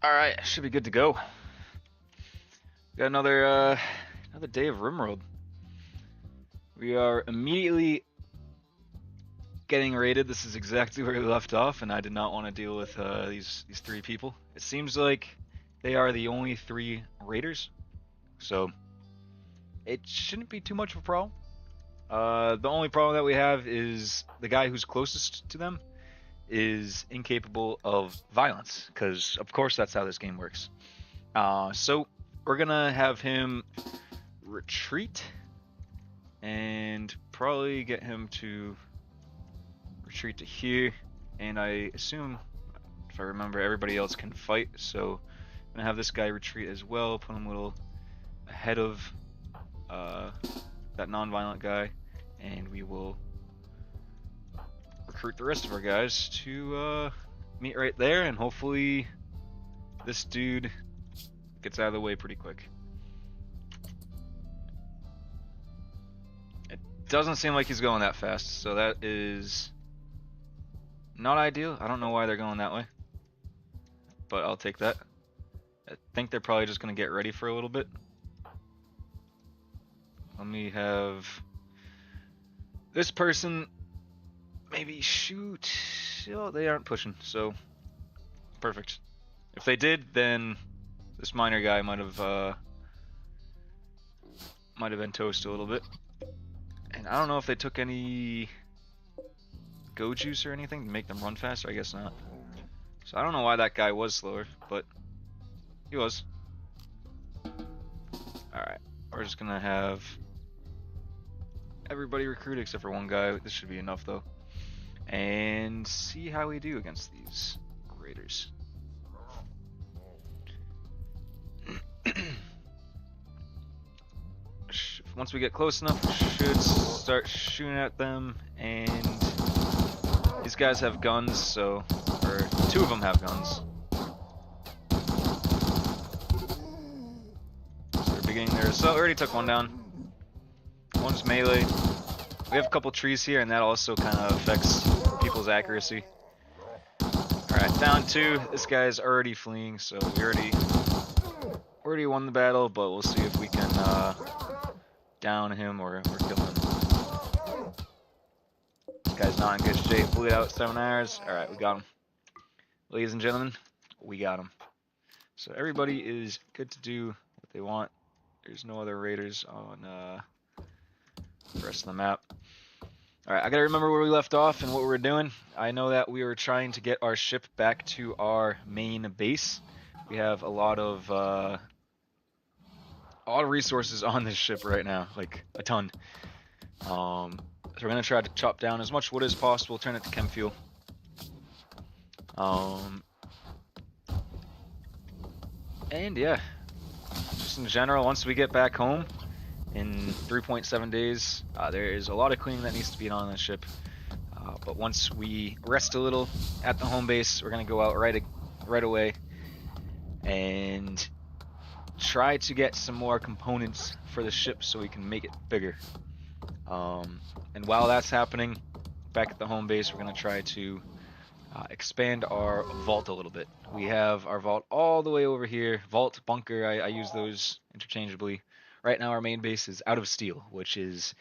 Alright, should be good to go. Got another day of RimWorld. We are immediately getting raided. This is exactly where we left off, and I did not want to deal with these three people. It seems like they are the only three raiders, so it shouldn't be too much of a problem. The only problem that we have is the guy who's closest to them is incapable of violence, because of course that's how this game works. So we're gonna have him retreat and probably get him to retreat to here, and I assume, if I remember, everybody else can fight, so I'm gonna have this guy retreat as well, put him a little ahead of that non-violent guy, and we will recruit the rest of our guys to meet right there, and hopefully this dude gets out of the way pretty quick. It doesn't seem like he's going that fast, so that is not ideal. I don't know why they're going that way, but I'll take that. I think they're probably just going to get ready for a little bit. Let me have this person maybe shoot. Oh, they aren't pushing, so perfect. If they did, then this miner guy might have been toast a little bit. And I don't know if they took any go juice or anything to make them run faster. I guess not. So I don't know why that guy was slower, but he was. Alright, we're just gonna have everybody recruit except for one guy. This should be enough though. And see how we do against these raiders. Once we get close enough, we should start shooting at them, and these guys have guns, so, or two of them have guns. So they're beginning their assault. Already took one down. One's melee. We have a couple trees here, and that also kind of affects people's accuracy. Alright, down two. This guy's already fleeing, so we already won the battle, but we'll see if we can down him or kill him. This guy's not in good shape. Bleed out 7 hours. Alright, we got him. Ladies and gentlemen, we got him. So everybody is good to do what they want. There's no other raiders on the rest of the map. Alright, I gotta remember where we left off and what we were doing. I know that we were trying to get our ship back to our main base. We have a lot of resources on this ship right now, like a ton. So we're gonna try to chop down as much wood as possible, turn it to chem fuel. And yeah, just in general, once we get back home in 3.7 days, there is a lot of cleaning that needs to be done on this ship. But once we rest a little at the home base, we're gonna go out right away and try to get some more components for the ship so we can make it bigger. And while that's happening, back at the home base, we're going to try to expand our vault a little bit. We have our vault all the way over here. Vault, bunker, I use those interchangeably. Right now our main base is out of steel, which is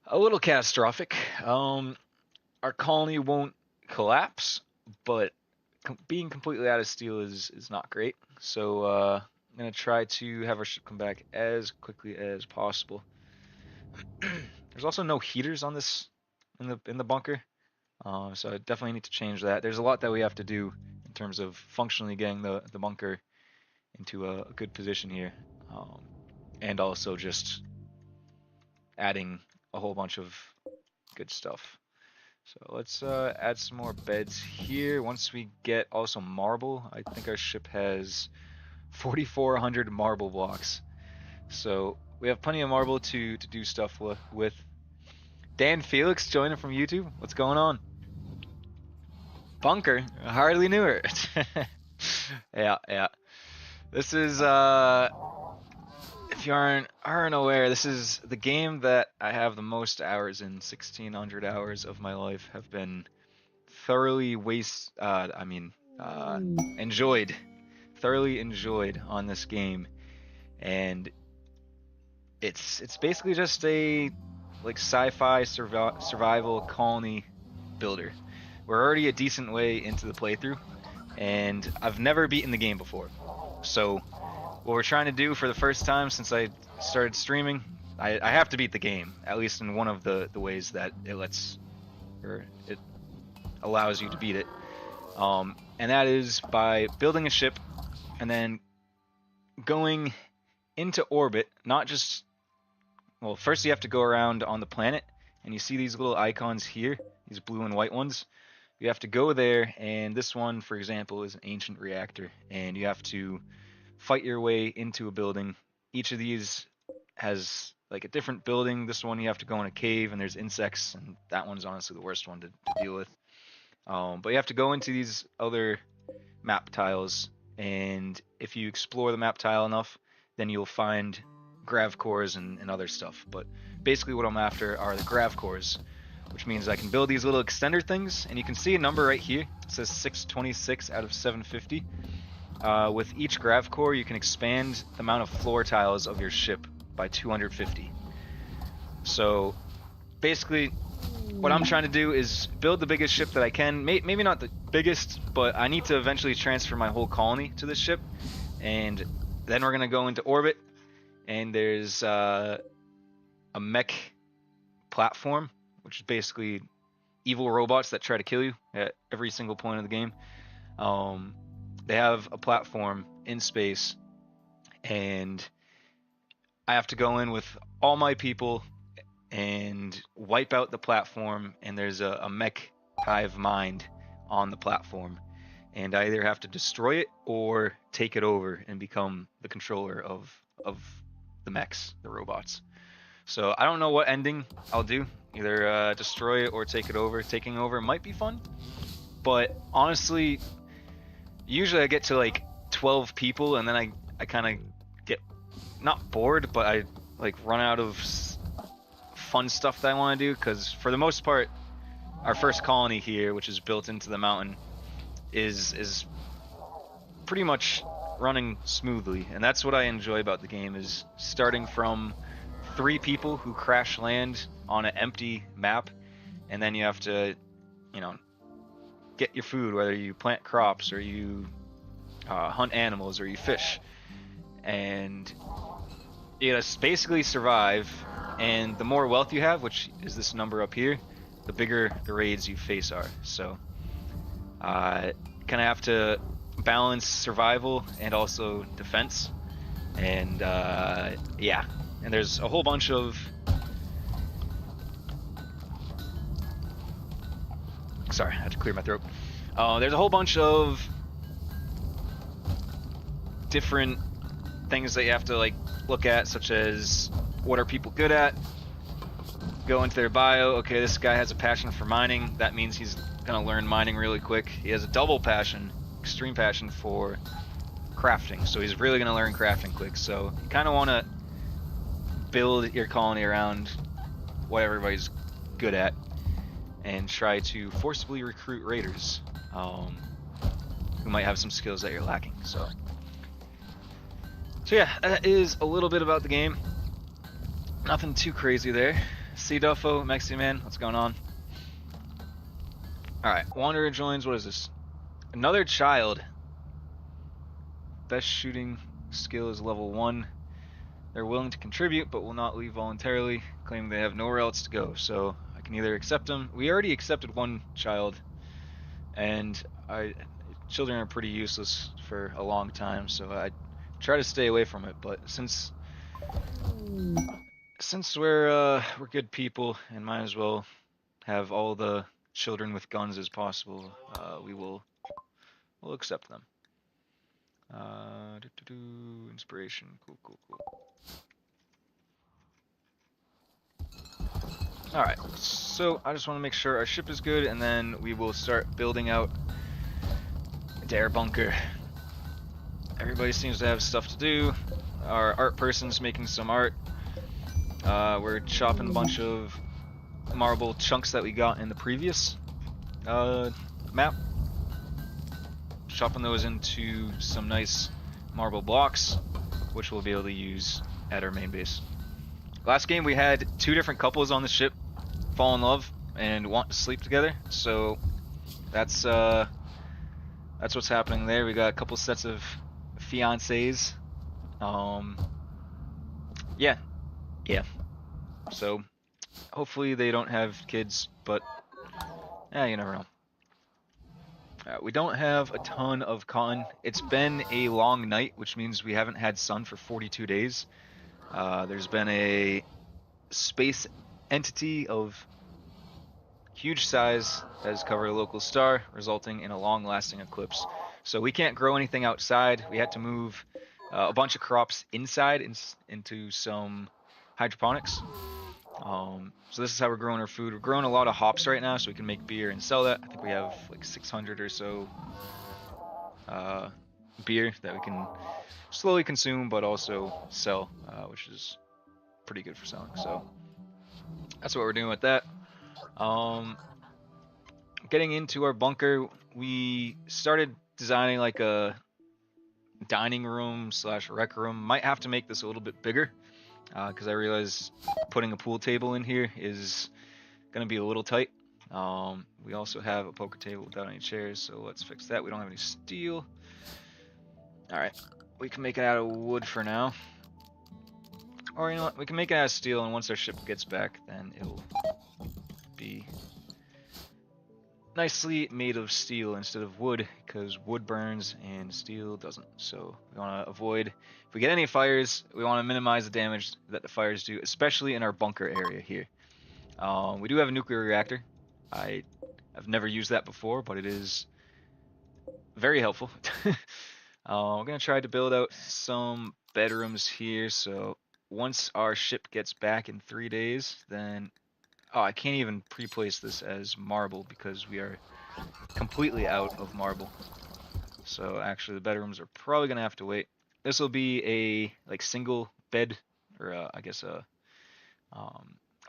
a little catastrophic. Our colony won't collapse, but being completely out of steel is not great. So I'm gonna try to have our ship come back as quickly as possible. There's also no heaters on this in the bunker, so I definitely need to change that. There's a lot that we have to do in terms of functionally getting the bunker into a good position here, and also just adding a whole bunch of good stuff. So let's add some more beds here. Once we get also marble, I think our ship has 4,400 marble blocks. So we have plenty of marble to do stuff with. Dan Felix joining from YouTube. What's going on? Bunker. I hardly knew her. Yeah. This is if you aren't aware, this is the game that I have the most hours in. 1,600 hours of my life have been thoroughly enjoyed, thoroughly enjoyed on this game, and it's basically just a like sci-fi survival colony builder. We're already a decent way into the playthrough, and I've never beaten the game before. So what we're trying to do for the first time since I started streaming, I have to beat the game, at least in one of the ways that it allows you to beat it. And that is by building a ship and then going into orbit, not just, well, first you have to go around on the planet, and you see these little icons here, these blue and white ones. You have to go there, and this one, for example, is an ancient reactor, and you have to fight your way into a building. Each of these has like a different building. This one you have to go in a cave, and there's insects, and that one's honestly the worst one to deal with. But you have to go into these other map tiles, and if you explore the map tile enough, then you'll find grav cores and other stuff. But basically what I'm after are the grav cores, which means I can build these little extender things, and you can see a number right here. It says 626 out of 750. With each grav core, you can expand the amount of floor tiles of your ship by 250. So basically what I'm trying to do is build the biggest ship that I can. Maybe not the biggest, but I need to eventually transfer my whole colony to this ship, and then we're going to go into orbit, and there's a mech platform, which is basically evil robots that try to kill you at every single point of the game. They have a platform in space, and I have to go in with all my people and wipe out the platform, and there's a mech hive mind on the platform, and I either have to destroy it or take it over and become the controller of the mechs, the robots. So I don't know what ending I'll do, either destroy it or take it over. Taking over might be fun, but honestly, usually I get to like 12 people, and then I kind of get not bored, but I like run out of fun stuff that I want to do, because for the most part our first colony here, which is built into the mountain, is pretty much running smoothly, and that's what I enjoy about the game, is starting from 3 people who crash land on an empty map, and then you have to, you know, get your food, whether you plant crops or you hunt animals or you fish, and you just basically survive. And the more wealth you have, which is this number up here, the bigger the raids you face are. So kind of have to balance survival and also defense, and yeah, and there's a whole bunch of sorry, I had to clear my throat. There's a whole bunch of different things that you have to like look at, such as what are people good at. Go into their bio. Okay, this guy has a passion for mining. That means he's gonna learn mining really quick. He has a double passion, extreme passion for crafting, so he's really gonna learn crafting quick. So you kind of want to build your colony around what everybody's good at, and try to forcibly recruit raiders who might have some skills that you're lacking. So yeah, that is a little bit about the game. Nothing too crazy there. C Duffo, Mexi Man, what's going on? Alright, Wanderer joins. What is this? Another child. Best shooting skill is level 1. They're willing to contribute, but will not leave voluntarily, claiming they have nowhere else to go. So I can either accept them. We already accepted one child, and children are pretty useless for a long time, so I try to stay away from it. But since we're good people and might as well have all the children with guns as possible, we'll accept them. Inspiration, cool. Alright, so I just want to make sure our ship is good, and then we will start building out Dare Bunker. Everybody seems to have stuff to do. Our art person's making some art. We're chopping a bunch of marble chunks that we got in the previous map. chopping those into some nice marble blocks, which we'll be able to use at our main base. Last game we had 2 different couples on the ship fall in love and want to sleep together, so that's what's happening there. We got a couple sets of fiancés. Yeah. So hopefully they don't have kids, but you never know. We don't have a ton of cotton. It's been a long night, which means we haven't had sun for 42 days. There's been a space entity of huge size that has covered a local star, resulting in a long-lasting eclipse. So we can't grow anything outside. We had to move a bunch of crops inside into some hydroponics. So this is how we're growing our food. We're growing a lot of hops right now, so we can make beer and sell that. I think we have like 600 or so beer that we can slowly consume, but also sell, which is pretty good for selling. So that's what we're doing with that. Getting into our bunker, we started designing like a dining room / rec room. Might have to make this a little bit bigger because I realize putting a pool table in here is gonna be a little tight. We also have a poker table without any chairs, so let's fix that. We don't have any steel. Alright, we can make it out of wood for now. Or you know what, we can make it out of steel, and once our ship gets back, then it'll be nicely made of steel instead of wood, because wood burns and steel doesn't. So we want to avoid, if we get any fires, we want to minimize the damage that the fires do, especially in our bunker area here. We do have a nuclear reactor. I've never used that before, but it is very helpful. We're going to try to build out some bedrooms here, so once our ship gets back in 3 days, then... Oh, I can't even pre-place this as marble because we are completely out of marble. So actually the bedrooms are probably going to have to wait. This will be a like single bed, or I guess a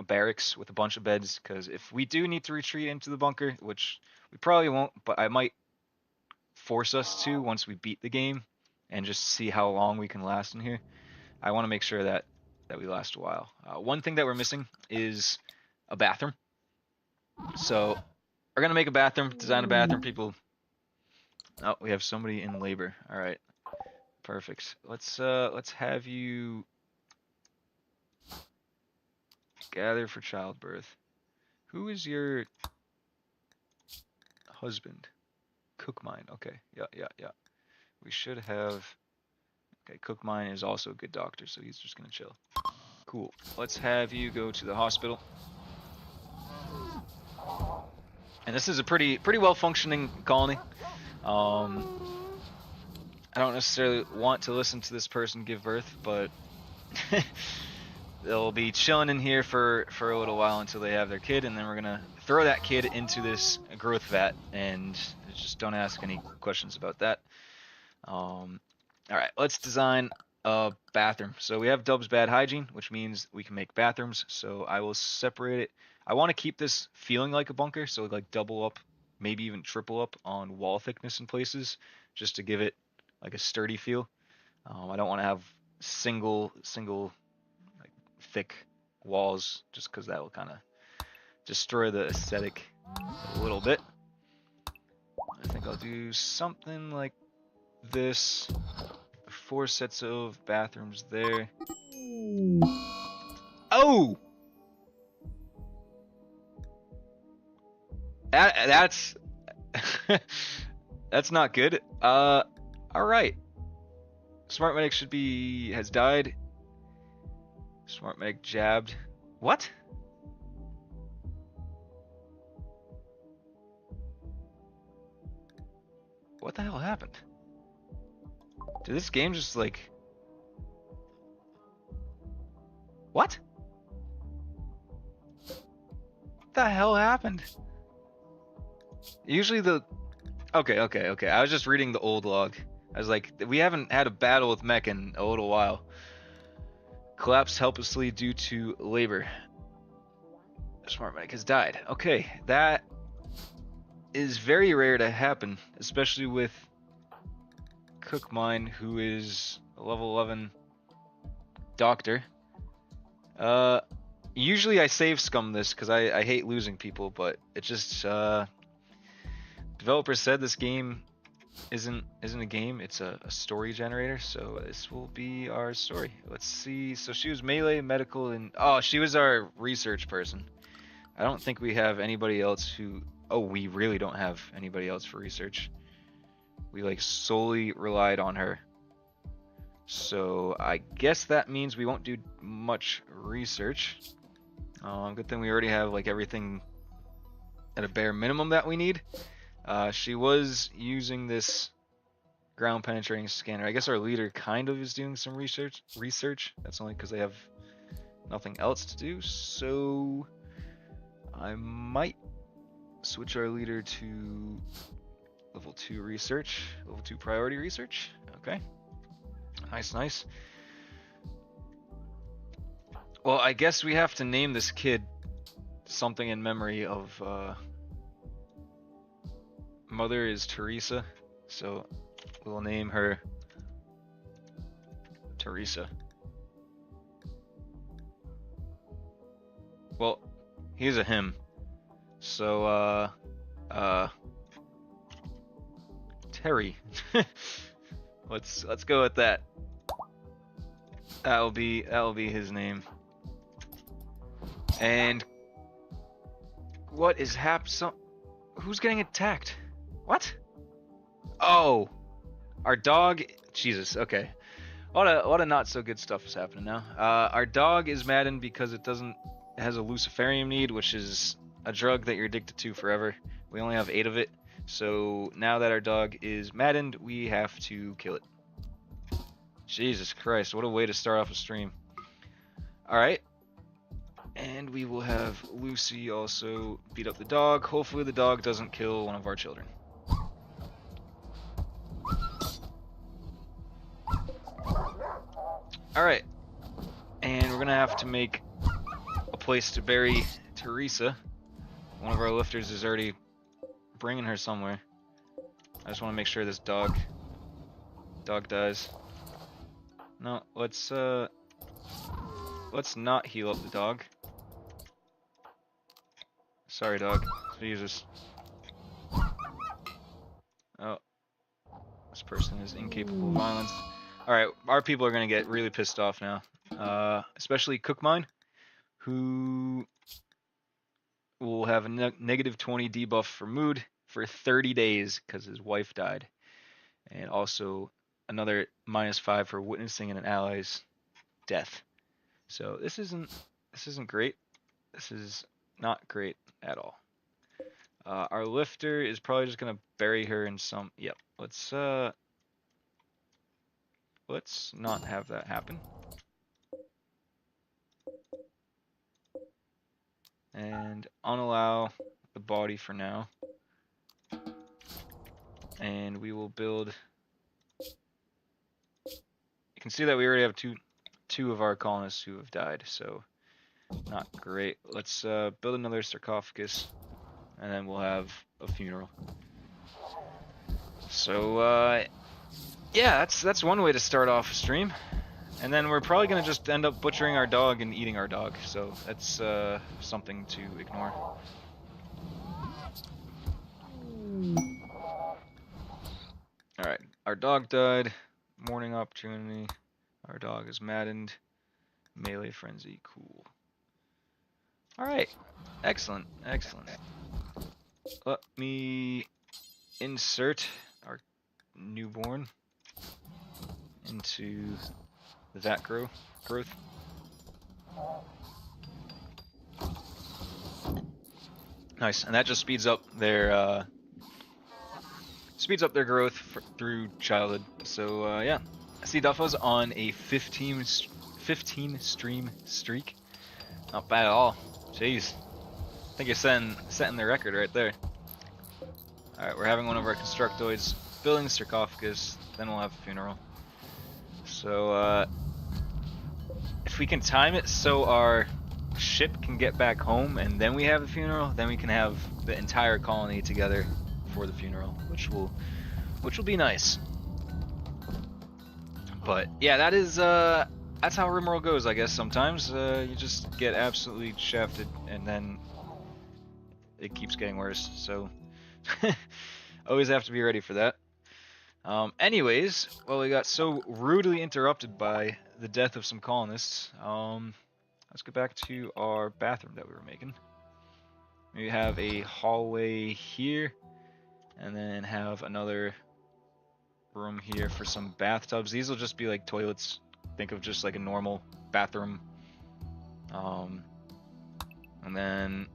barracks with a bunch of beds, because if we do need to retreat into the bunker, which we probably won't, but I might force us to once we beat the game and just see how long we can last in here. I want to make sure that we last a while. One thing that we're missing is a bathroom. So we're gonna make a bathroom, design a bathroom. People, oh, we have somebody in labor. All right, perfect. Let's have you gather for childbirth. Who is your husband? Cook mine. Okay, yeah. We should have. Okay, Cook mine is also a good doctor, so he's just gonna chill. Cool. Let's have you go to the hospital. And this is a pretty well functioning colony. I don't necessarily want to listen to this person give birth, but they'll be chilling in here for a little while until they have their kid, and then we're gonna throw that kid into this growth vat, and just don't ask any questions about that. All right, let's design a bathroom. So we have Dub's bad hygiene, which means we can make bathrooms. So I will separate it. I want to keep this feeling like a bunker, so like double up, maybe even triple up on wall thickness in places, just to give it like a sturdy feel. I don't want to have single like thick walls, just because that will kind of destroy the aesthetic a little bit. I think I'll do something like this. 4 sets of bathrooms there. Oh! That's that's not good. All right. Smart medic has died. Smart medic jabbed. What? What the hell happened? Did this game just like... What? What the hell happened? Usually the... Okay. I was just reading the old log. I was like, we haven't had a battle with mech in a little while. Collapsed helplessly due to labor. Smart medic has died. Okay, that is very rare to happen, especially with cook mine, who is a level 11 doctor. Usually I save scum this because I hate losing people, but it just developers said this game isn't a game, it's a story generator, so this will be our story. Let's see. So she was melee, medical, and oh, she was our research person. I don't think we have anybody else who, oh, we really don't have anybody else for research. We like solely relied on her. So I guess that means we won't do much research. Good thing we already have like everything at a bare minimum that we need. She was using this ground penetrating scanner. I guess our leader kind of is doing some research. That's only because they have nothing else to do. So I might switch our leader to level 2 research, level 2 priority research. Okay. Nice. Well, I guess we have to name this kid something in memory of mother is Teresa, so we'll name her Teresa. Well, he's a him, so Terry. let's go with that. That'll be his name. And what is who's getting attacked? What? Oh, our dog. Jesus. Okay. A lot of not so good stuff is happening now. Our dog is maddened because it has a luciferium need, which is a drug that you're addicted to forever. We only have 8 of it. So now that our dog is maddened, we have to kill it. Jesus Christ, what a way to start off a stream. Alright. And we will have Lucy also beat up the dog. Hopefully the dog doesn't kill one of our children. Alright. And we're going to have to make a place to bury Teresa. One of our lifters is already bringing her somewhere. I just want to make sure this dog dies. No, let's not heal up the dog. Sorry, dog. Jesus. Oh. This person is incapable of violence. Alright, our people are gonna get really pissed off now. Especially Cookmine, who will have a negative 20 debuff for mood for 30 days because his wife died. And also another -5 for witnessing an ally's death. So this isn't great. This is not great at all. Our lifter is probably just gonna bury her in some. Yep. Let's not have that happen. And unallow the body for now. And we will build. You can see that we already have two of our colonists who have died, so not great. Let's build another sarcophagus, and then we'll have a funeral. So yeah, that's one way to start off a stream. And then we're probably gonna just end up butchering our dog and eating our dog, so that's something to ignore. Alright, our dog died. Morning opportunity. Our dog is maddened. Melee frenzy, cool. Alright, excellent. Let me insert our newborn into that growth. Nice, and that just speeds up their growth through childhood. So yeah, I see Duffo's on a 15 stream streak. Not bad at all. Jeez, I think you're setting the record right there. All right, we're having one of our constructoids building the sarcophagus. Then we'll have a funeral. So if we can time it so our ship can get back home and then we have the funeral, then we can have the entire colony together for the funeral, which will be nice. But yeah, that is that's how RimWorld goes, I guess. Sometimes you just get absolutely shafted, and then it keeps getting worse. So always have to be ready for that. Anyways, well, we got so rudely interrupted by the death of some colonists. Let's get back to our bathroom that we were making. We have a hallway here, and then have another room here for some bathtubs. These will just be like toilets. Think of just like a normal bathroom. And then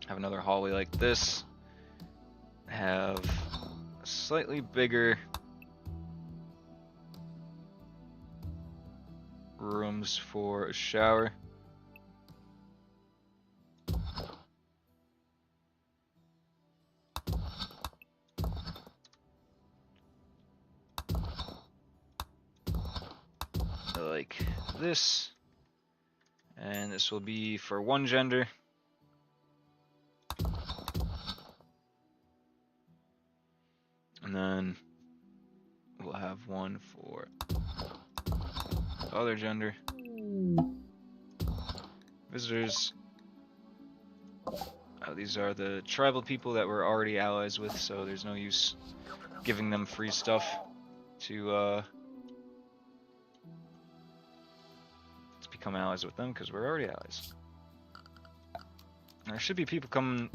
have another hallway like this. Have a slightly bigger rooms for a shower. Like this, and this will be for one gender. And then we'll have one for the other gender. Visitors. These are the tribal people that we're already allies with, so there's no use giving them free stuff to become allies with them, because we're already allies. There should be people coming.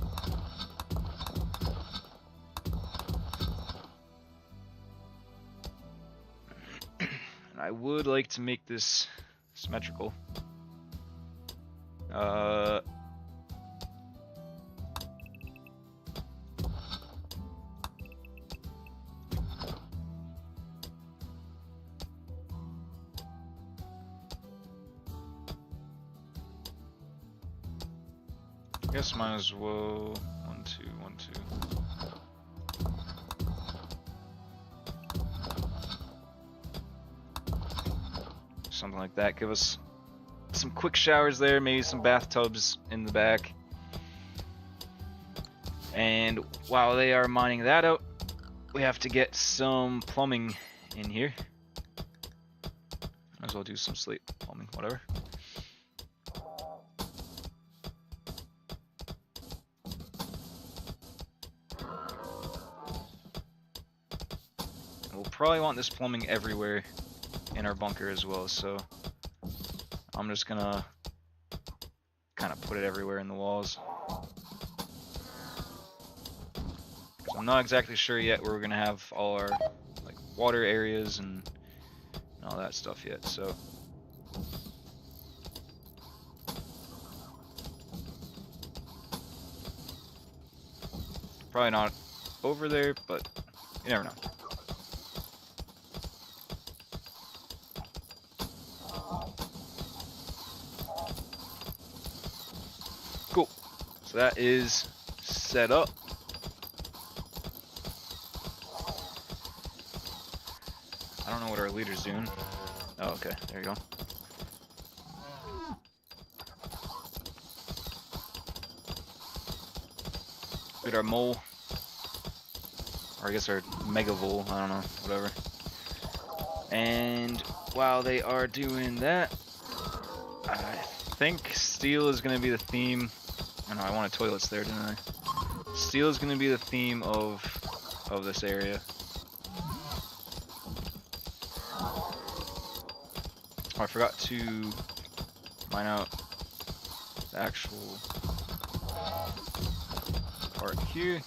And I would like to make this symmetrical. I guess might as well 1, 2, 1, 2. Something like that. Give us some quick showers there, maybe some bathtubs in the back. And while they are mining that out, we have to get some plumbing in here. Might as well do some slate plumbing, whatever. We'll probably want this plumbing everywhere in our bunker as well, so I'm just gonna kind of put it everywhere in the walls. So I'm not exactly sure yet where we're gonna have all our like water areas and all that stuff yet, so probably not over there, but you never know. Cool. So that is set up. I don't know what our leader's doing. Oh, okay. There you go. Get our mole. Or I guess our mega vole. I don't know. Whatever. And while they are doing that, I think steel is going to be the theme. I know I wanted toilets there, didn't I? Steel is going to be the theme of this area. Oh, I forgot to mine out the actual part here.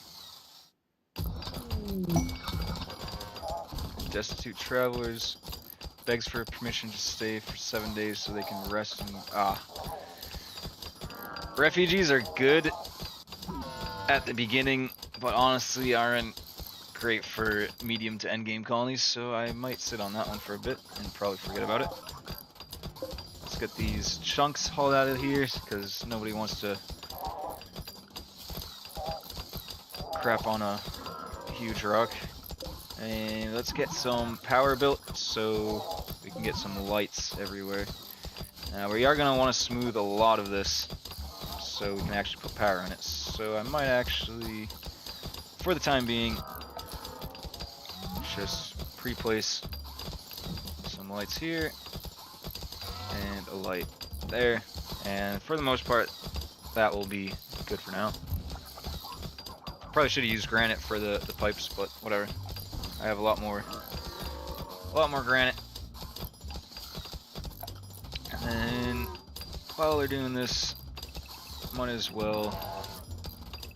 Destitute travelers begs for permission to stay for 7 days so they can rest and refugees are good at the beginning, but honestly aren't great for medium to end game colonies, so I might sit on that one for a bit and probably forget about it. Let's get these chunks hauled out of here because nobody wants to crap on a huge rock. And let's get some power built so we can get some lights everywhere. Now we are going to want to smooth a lot of this so we can actually put power on it. So I might actually, for the time being, just pre-place some lights here, and a light there, and for the most part, that will be good for now. Probably should have used granite for the pipes, but whatever. I have a lot more granite. And then while they're doing this, might as well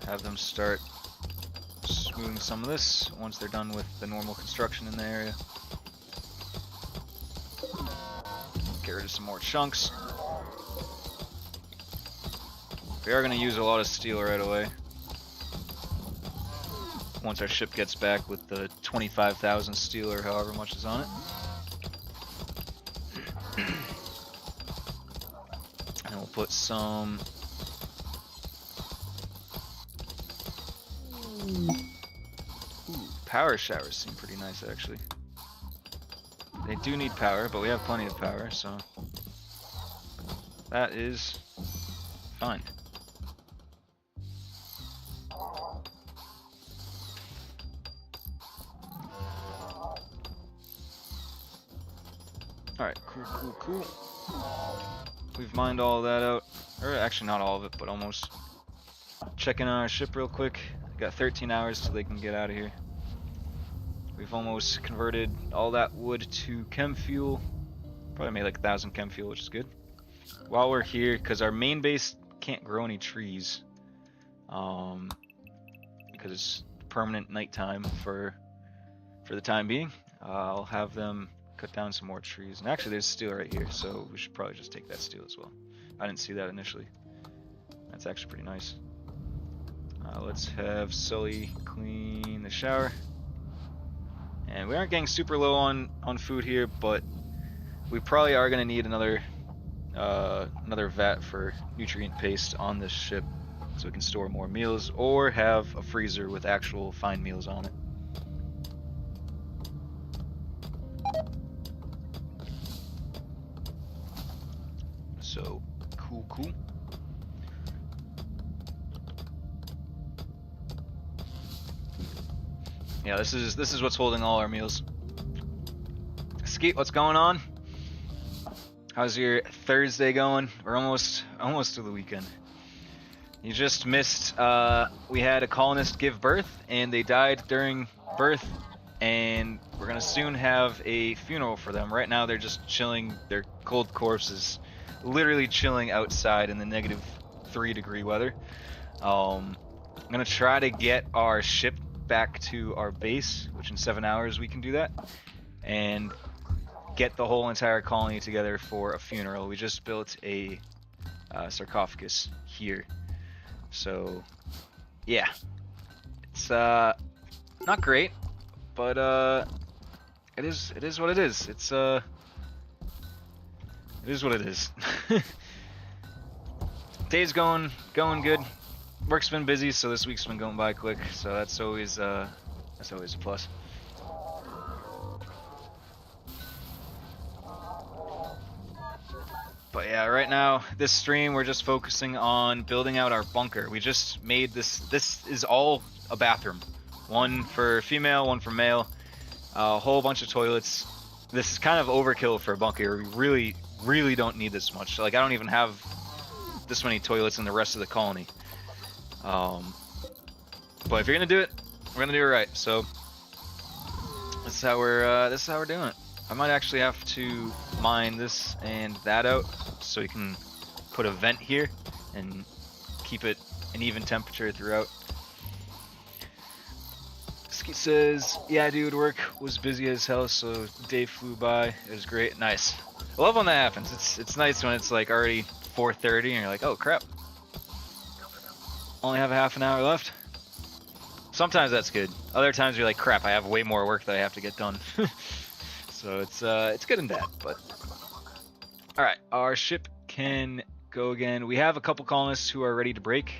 have them start smoothing some of this once they're done with the normal construction in the area. Get rid of some more chunks. We are going to use a lot of steel right away. Once our ship gets back with the 25,000 steel or however much is on it. And we'll put some... Ooh, power showers seem pretty nice actually. They do need power, but we have plenty of power, so that is fine. Alright, cool. We've mined all that out. Or actually not all of it, but almost. Checking on our ship real quick. Got 13 hours till they can get out of here. We've almost converted all that wood to chem fuel. Probably made like 1,000 chem fuel, which is good. While we're here, because our main base can't grow any trees. Because it's permanent nighttime for the time being. I'll have them cut down some more trees. And actually there's steel right here, so we should probably just take that steel as well. I didn't see that initially. That's actually pretty nice. Let's have Sully clean the shower. And we aren't getting super low on food here, but we probably are going to need another vat for nutrient paste on this ship so we can store more meals or have a freezer with actual fine meals on it. So cool. Yeah, this is what's holding all our meals. Skeet, what's going on? How's your Thursday going? We're almost to the weekend. You just missed. We had a colonist give birth, and they died during birth, and we're gonna soon have a funeral for them. Right now, they're just chilling. They're cold corpses, literally chilling outside in the -3-degree weather. I'm gonna try to get our ship back to our base, which in 7 hours we can do that, and get the whole entire colony together for a funeral. We just built a sarcophagus here, so yeah, it's not great, but it is what it is. It is what it is. Day's going good. Work's been busy, so this week's been going by quick, so that's always a plus. But yeah, right now, this stream, we're just focusing on building out our bunker. We just made this is all a bathroom. One for female, one for male, a whole bunch of toilets. This is kind of overkill for a bunker. We really don't need this much. Like, I don't even have this many toilets in the rest of the colony. But if you're gonna do it, we're gonna do it right. So this is how we're doing it. I might actually have to mine this and that out so you can put a vent here and keep it an even temperature throughout. Ski says, yeah dude, work was busy as hell, so day flew by. It was great. Nice. I love when that happens. It's nice when it's like already 4:30 and you're like, oh crap, only have a half an hour left. Sometimes that's good. Other times you're like, crap, I have way more work that I have to get done. So it's good and bad, but all right, our ship can go again. We have a couple colonists who are ready to break.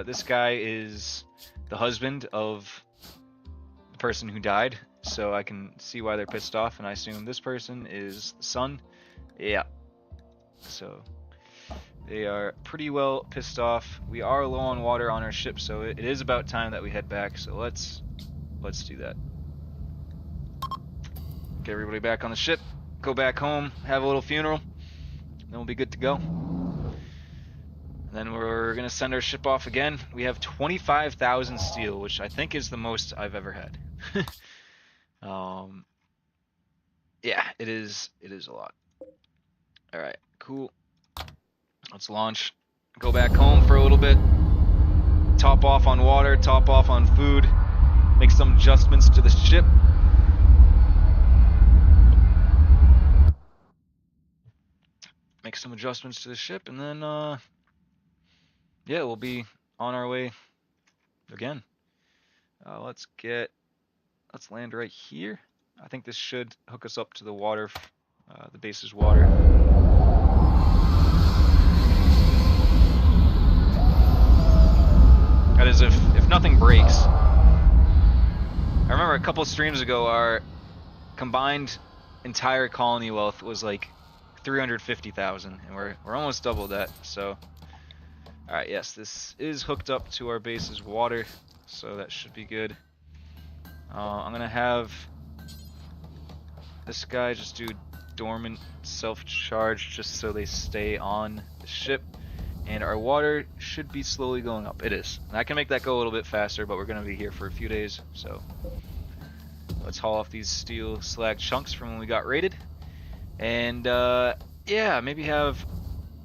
This guy is the husband of the person who died, so I can see why they're pissed off, and I assume this person is the son. Yeah, so they are pretty well pissed off. We are low on water on our ship, so it is about time that we head back. So let's do that. Get everybody back on the ship. go back home, have a little funeral, then we'll be good to go. And then we're gonna send our ship off again. We have 25,000 steel, which I think is the most I've ever had. Yeah, it is a lot. All right, cool. Let's launch. Go back home for a little bit. Top off on water, top off on food. Make some adjustments to the ship. And then yeah, we'll be on our way again. Let's land right here. I think this should hook us up to the water, the base's water. That is if nothing breaks. I remember a couple streams ago, our combined entire colony wealth was like 350,000, and we're almost double that. So, all right, yes, this is hooked up to our base's water, so that should be good. I'm gonna have this guy just do dormant self-charge just so they stay on the ship, and our water should be slowly going up. It is. And I can make that go a little bit faster, but we're gonna be here for a few days, so let's haul off these steel slag chunks from when we got raided, and yeah, maybe have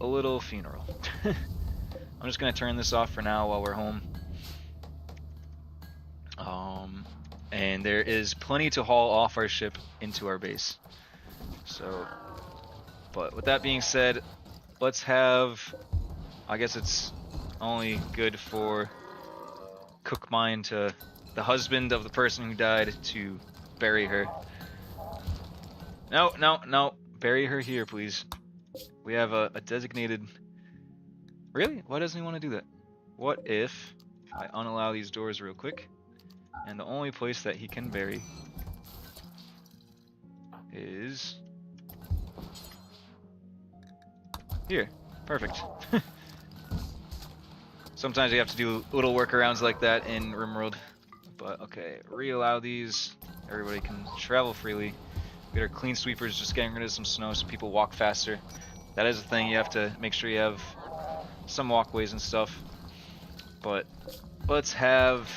a little funeral. I'm just gonna turn this off for now while we're home. And there is plenty to haul off our ship into our base. So, but with that being said, let's have, I guess it's only good for Cook Mine to, the husband of the person who died, to bury her. No, bury her here, please. We have a designated... Really? Why doesn't he want to do that? What if I unallow these doors real quick, and the only place that he can bury is here. Perfect. Sometimes you have to do little workarounds like that in RimWorld. But okay, re-allow these. Everybody can travel freely. We got our clean sweepers just getting rid of some snow so people walk faster. That is a thing, you have to make sure you have some walkways and stuff. But let's have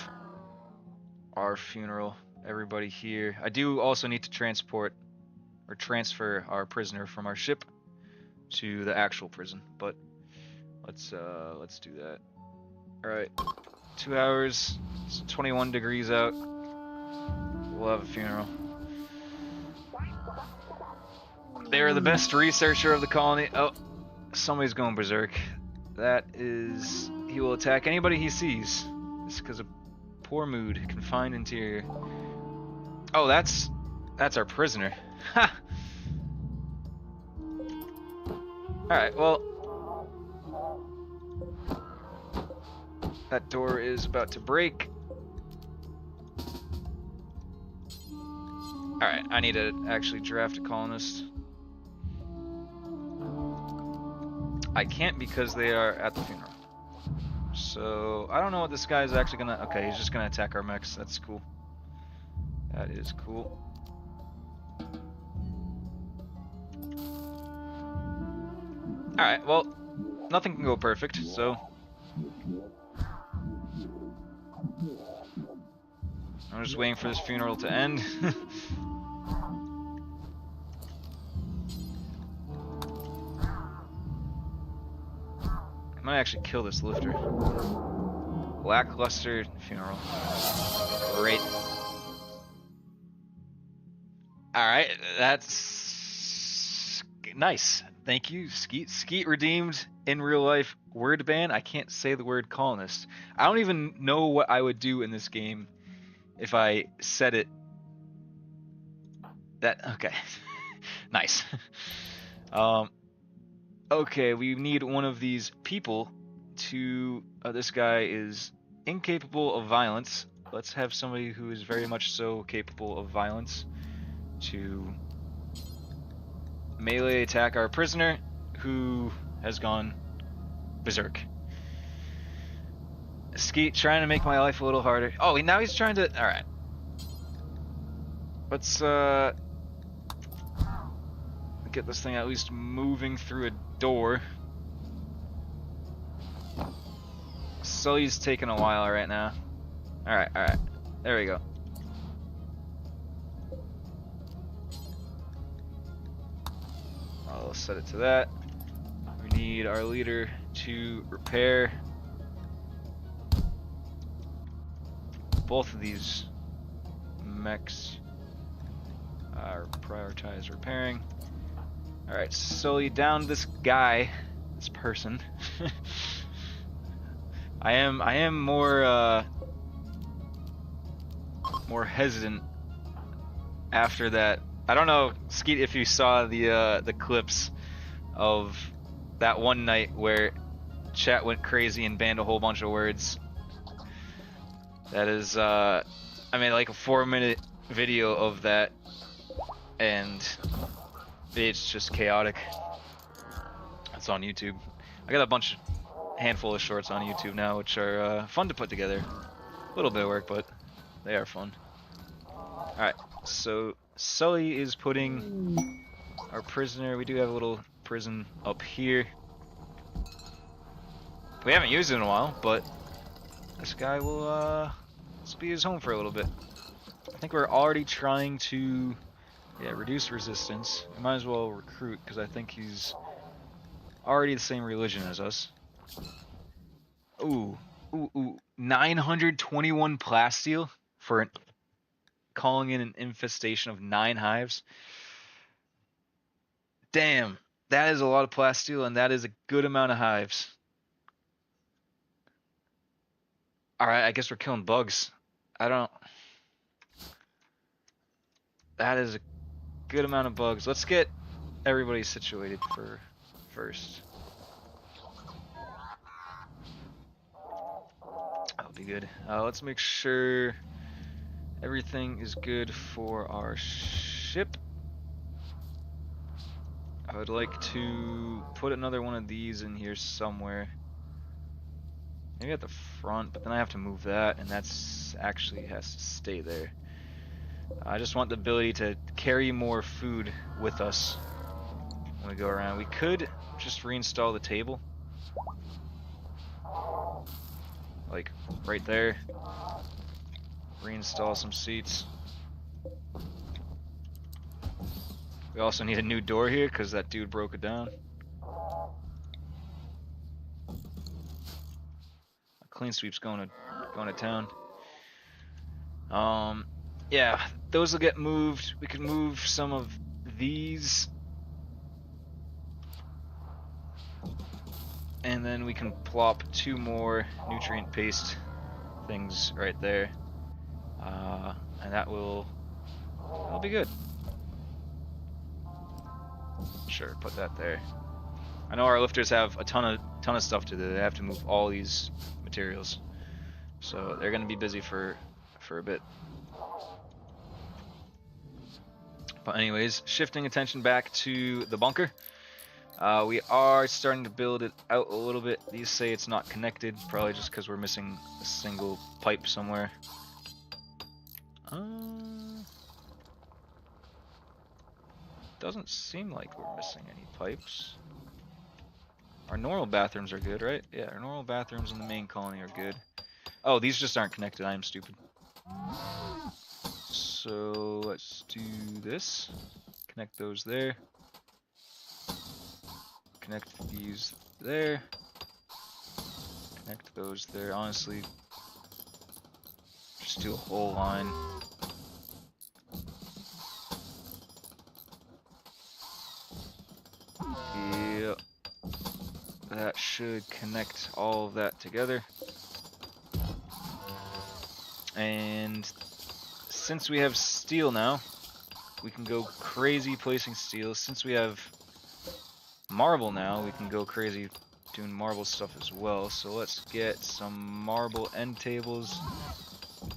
our funeral. Everybody here. I do also need to transport or transfer our prisoner from our ship to the actual prison, but let's do that. Alright, 2 hours, it's 21 degrees out. We'll have a funeral. They are the best researcher of the colony. Oh, somebody's going berserk. That is, he will attack anybody he sees. It's because of poor mood, confined interior. Oh, that's our prisoner. Ha! Alright, well, that door is about to break. Alright, I need to actually draft a colonist. I can't because they are at the funeral. So, I don't know what this guy is actually gonna... Okay, he's just gonna attack our mechs. That's cool. That is cool. Alright, well, nothing can go perfect, so... I'm just waiting for this funeral to end. I might actually kill this lifter. Lackluster funeral. Great. Alright, that's nice. Thank you, Skeet. Skeet redeemed in real life. Word ban? I can't say the word colonist. I don't even know what I would do in this game if I said it. Okay. Nice. Okay, we need one of these people to... this guy is incapable of violence. Let's have somebody who is very much so capable of violence to melee attack our prisoner, who has gone berserk. Skeet trying to make my life a little harder. Oh, now he's trying to... Alright. Let's, get this thing at least moving through a door. Sully's taking a while right now. Alright, alright. There we go. I'll set it to that. We need our leader to repair both of these mechs. Prioritize repairing. Alright, Sully, down this guy, this person. I am more hesitant after that. I don't know, Skeet, if you saw the clips of that one night where chat went crazy and banned a whole bunch of words. That is, I made like a 4-minute video of that, and it's just chaotic. It's on YouTube. I got a handful of shorts on YouTube now, which are fun to put together. A little bit of work, but they are fun. Alright, so Sully is putting our prisoner. We do have a little prison up here. We haven't used it in a while, but this guy will this will be his home for a little bit. I think we're already trying to reduce resistance. We might as well recruit, because I think he's already the same religion as us. Ooh, 921 plasteel for calling in an infestation of 9 hives. Damn, that is a lot of plasteel, and that is a good amount of hives. Alright, I guess we're killing bugs. That is a good amount of bugs. Let's get everybody situated first. That'll be good. Let's make sure everything is good for our ship. I would like to put another one of these in here somewhere. Maybe at the front, but then I have to move that, and that's actually has to stay there. I just want the ability to carry more food with us when we go around. We could just reinstall the table. Like, right there. Reinstall some seats. We also need a new door here, because that dude broke it down. Clean sweep's going to town. Yeah, those will get moved. We could move some of these, and then we can plop 2 more nutrient paste things right there, and that'll be good. Sure, put that there. I know our lifters have a ton of stuff to do. They have to move all these materials, so they're gonna be busy for a bit. But anyways, shifting attention back to the bunker. We are starting to build it out a little bit. These say it's not connected, probably just because we're missing a single pipe somewhere. Doesn't seem like we're missing any pipes. Our normal bathrooms are good, right? Yeah, our normal bathrooms in the main colony are good. Oh, these just aren't connected. I am stupid. So let's do this. Connect those there. Connect these there. Connect those there. Honestly, just do a whole line. Yep. That should connect all of that together. And since we have steel now, we can go crazy placing steel. Since we have marble now, we can go crazy doing marble stuff as well. So let's get some marble end tables.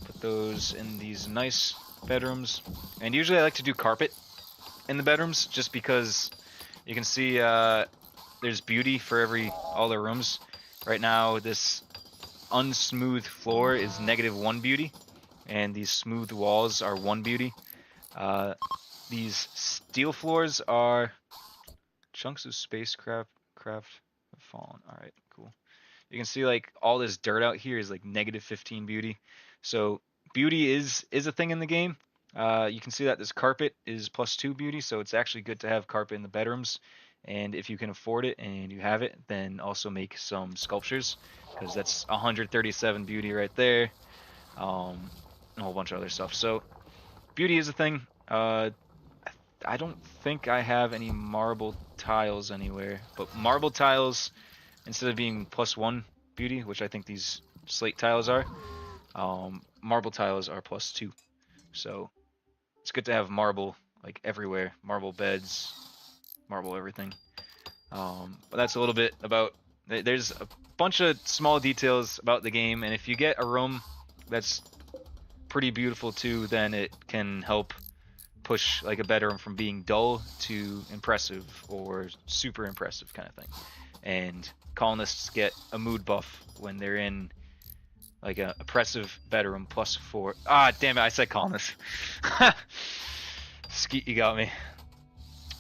Put those in these nice bedrooms. And usually I like to do carpet in the bedrooms, just because you can see there's beauty for all the rooms. Right now, this unsmooth floor is -1 beauty, and these smooth walls are 1 beauty. These steel floors are chunks of spacecraft craft have fallen. All right, cool. You can see like all this dirt out here is like -15 beauty. So beauty is a thing in the game. You can see that this carpet is +2 beauty, so it's actually good to have carpet in the bedrooms. And if you can afford it and you have it, then also make some sculptures because that's 137 beauty right there. And a whole bunch of other stuff. So beauty is a thing. I don't think I have any marble tiles anywhere, but marble tiles, instead of being +1 beauty, which I think these slate tiles are, marble tiles are +2. So it's good to have marble like everywhere, marble beds, marble everything. But that's a little bit about. There's a bunch of small details about the game, and if you get a room that's pretty beautiful too, then it can help push like a bedroom from being dull to impressive or super impressive kind of thing. And colonists get a mood buff when they're in like a oppressive bedroom +4. Ah, damn it! I said colonists. Skeet, you got me.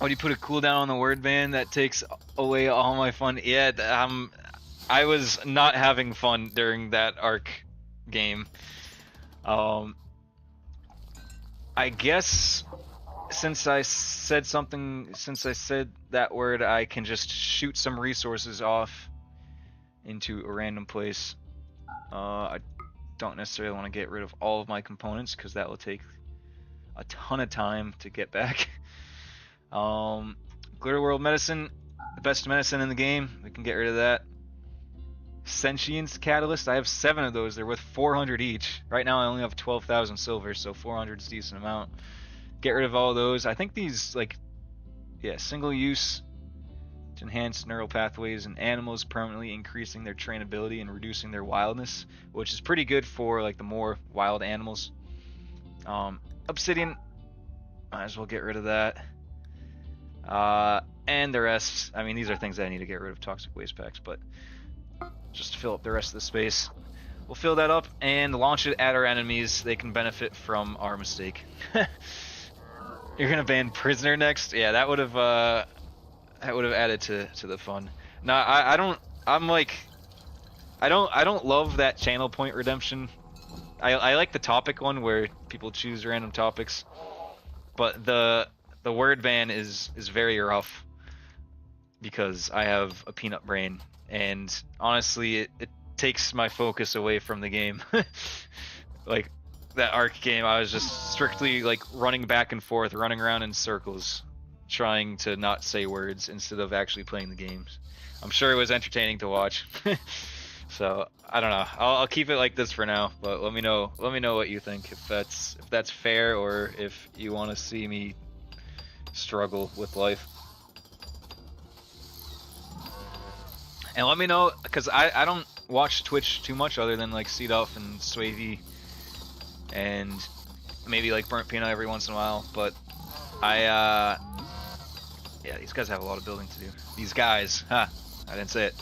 Oh, do you put a cooldown on the word ban that takes away all my fun? Yeah, I was not having fun during that arc game. I guess since I said that word, I can just shoot some resources off into a random place. I don't necessarily want to get rid of all of my components because that will take a ton of time to get back. Glitter World Medicine, the best medicine in the game. We can get rid of that. Sentience Catalyst, I have 7 of those. They're worth 400 each. Right now I only have 12,000 silver, so 400 is a decent amount. Get rid of all of those. I think these, like, yeah, single use to enhance neural pathways in animals, permanently increasing their trainability and reducing their wildness, which is pretty good for like the more wild animals. Obsidian, might as well get rid of that. And the rest, I mean, these are things that I need to get rid of, toxic waste packs, but just to fill up the rest of the space. We'll fill that up and launch it at our enemies. They can benefit from our mistake. You're gonna ban prisoner next? Yeah, that would have added to the fun. No, I don't. I'm like, I don't love that channel point redemption. I like the topic one where people choose random topics, but the word ban is very rough because I have a peanut brain, and honestly, it takes my focus away from the game. Like that arc game, I was just strictly like running back and forth, running around in circles, trying to not say words instead of actually playing the games. I'm sure it was entertaining to watch. So I don't know. I'll keep it like this for now, but let me know what you think, if that's fair or if you want to see me struggle with life. And let me know, because I don't watch Twitch too much other than like Seeduff and Swavey and maybe like Burnt Peanut every once in a while, but yeah, these guys have a lot of building to do. These guys, I didn't say it.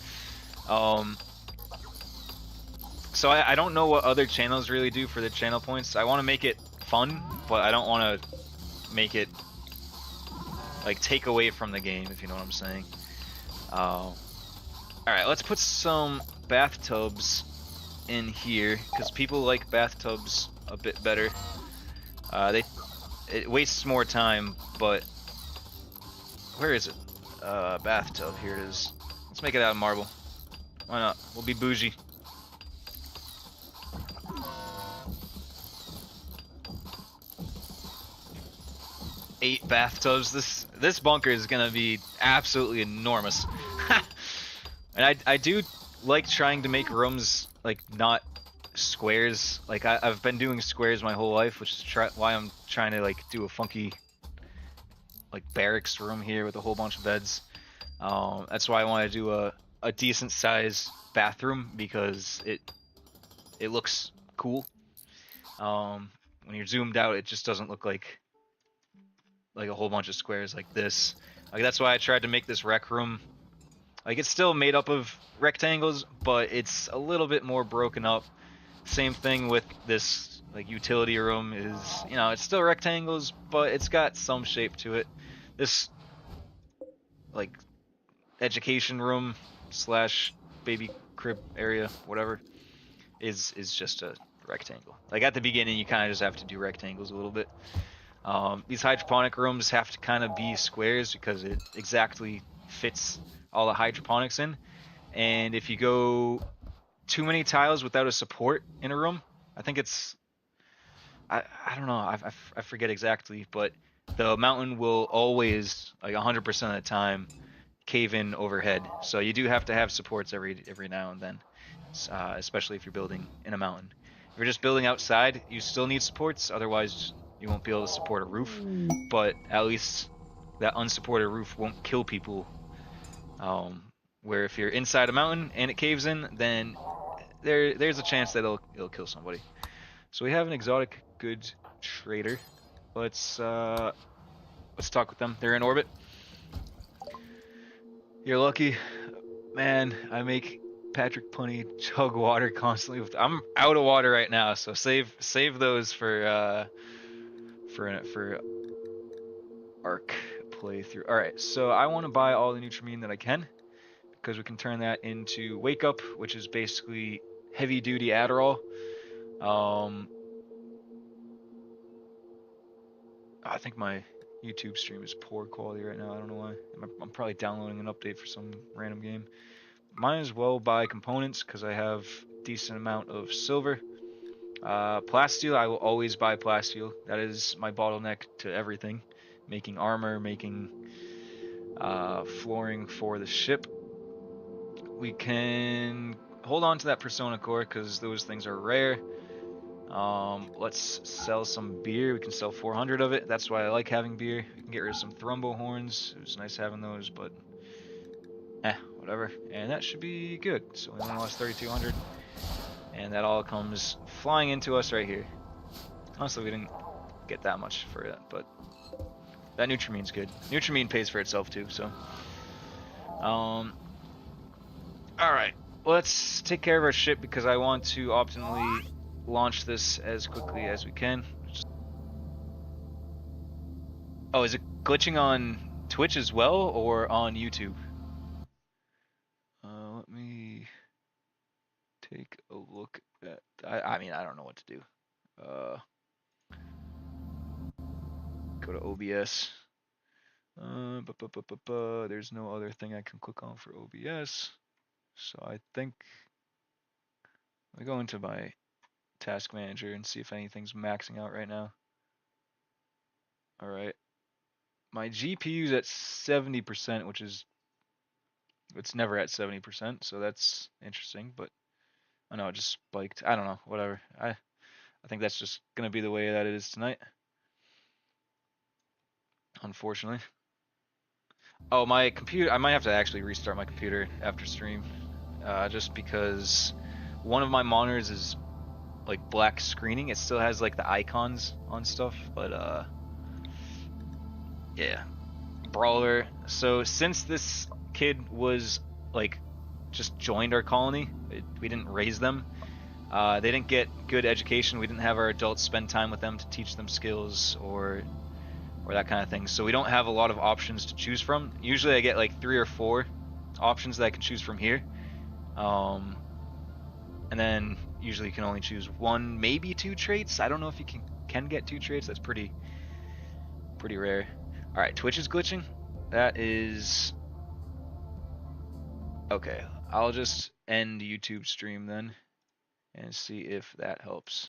So I don't know what other channels really do for the channel points. I want to make it fun, but I don't want to make it like take away from the game, if you know what I'm saying. Alright, let's put some bathtubs in here, because people like bathtubs a bit better. It wastes more time, but where is it? Bathtub, here it is. Let's make it out of marble. Why not? We'll be bougie. Eight bathtubs. This bunker is gonna be absolutely enormous. And I do like trying to make rooms like not squares. Like I've been doing squares my whole life, which is why I'm trying to like do a funky like barracks room here with a whole bunch of beds. That's why I want to do a decent size bathroom, because it looks cool. When you're zoomed out, it just doesn't look like a whole bunch of squares like this. Like that's why I tried to make this rec room. Like it's still made up of rectangles, but it's a little bit more broken up. Same thing with this like utility room is, it's still rectangles, but it's got some shape to it. This like education room slash baby crib area, whatever, is just a rectangle. Like at the beginning, you kind of just have to do rectangles a little bit. These hydroponic rooms have to kind of be squares because it exactly fits all the hydroponics in. And if you go too many tiles without a support in a room, I think it's I don't know, I forget exactly, but the mountain will always, like 100% of the time, cave in overhead. So you do have to have supports every now and then, especially if you're building in a mountain. If you're just building outside, you still need supports. Otherwise, you won't be able to support a roof. But at least that unsupported roof won't kill people. Where if you're inside a mountain and it caves in, then there's a chance that it'll kill somebody. So we have an exotic good trader. Let's let's talk with them. They're in orbit. You're lucky. Man, I make Patrick Punny chug water constantly. I'm out of water right now, so save those for Arc playthrough. All right, so I want to buy all the Nutrimine that I can because we can turn that into Wake Up, which is basically heavy duty Adderall. I think my YouTube stream is poor quality right now. I don't know why. I'm probably downloading an update for some random game. Might as well buy components because I have a decent amount of silver. Plasteel, I will always buy plasteel. That is my bottleneck to everything. Making armor, making flooring for the ship. We can hold on to that persona core because those things are rare. Let's sell some beer. We can sell 400 of it. That's why I like having beer. We can get rid of some thrumbo horns. It was nice having those, but whatever. And that should be good. So we only lost 3,200. And that all comes flying into us right here. Honestly, we didn't get that much for it, but that Nutramine's good. Nutramine pays for itself too, so. Alright. Let's take care of our ship because I want to optimally launch this as quickly as we can. Oh, is it glitching on Twitch as well or on YouTube? Let me take a look at. I mean, I don't know what to do. Go to OBS. There's no other thing I can click on for OBS. So I think I go into my task manager and see if anything's maxing out right now. All right. My GPU's at 70%, which is it's never at 70%, so that's interesting, but I know it just spiked. I don't know, whatever. I think that's just gonna be the way that it is tonight. Unfortunately. Oh, my computer, I might have to actually restart my computer after stream. Just because one of my monitors is like black screening. It still has like the icons on stuff, but yeah. Brawler. So since this kid was like just joined our colony, we didn't raise them. They didn't get good education. We didn't have our adults spend time with them to teach them skills or that kind of thing. So we don't have a lot of options to choose from. Usually I get like 3 or 4 options that I can choose from here. And then usually you can only choose 1, maybe 2 traits. I don't know if you can get 2 traits. That's pretty rare. All right, Twitch is glitching. That is okay. I'll just end YouTube stream then and see if that helps.